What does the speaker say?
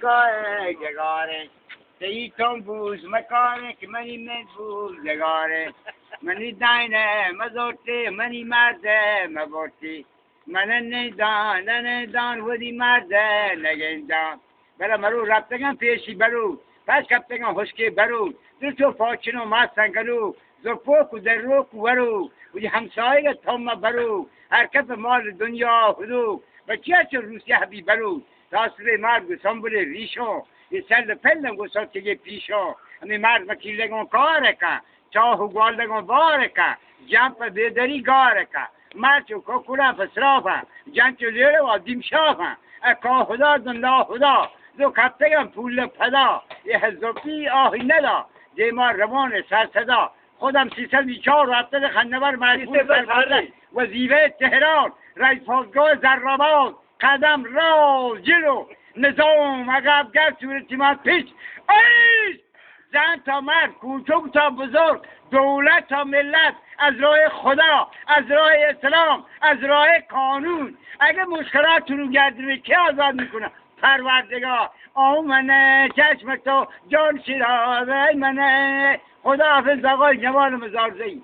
کاره گگاره تیتون بوز مکاره که منی من بوز گگاره منی داینه مزورتی منی مرده مبورتی من نیدان ودی مرده نگیندان بلا مرو رفتگم پیشی برو پس کفتگم خشکی برو تو فاچنو ما سنگلو زفوک و دروک و ورو و دی همسایه تام برو حرکت مال دنیا هدو و چه روسیه بی برو تاثیر مرد گسان بله ریشو یه سل پلم گسان که یه پیشو همی مرد مکیلگون کارکا چاهو گالدگون بارکا جمپ بیدری گارکا مرچو کوکولا فسرافا جنچو لیره و دیم شافا اکا خدا دندا خدا دو کفتگم پول پدا یه حضبی آهی ندا دیما روان سر صدا خودم 304 رفته خندور مجبور سرفرده وزیره تهران رئیس پاسگاه زراباد قدم را جلو نظام عقب گرد صورتی ما پیش ایش زن تا مرد کوچک تا بزرگ دولت تا ملت از راه خدا از راه اسلام از راه قانون اگه مشکلاتتون رو گردونه که آزاد میکنه پروردگار آمنه چشم تو جان شیرازه منه خداحافظ آقای جوان مزارزهی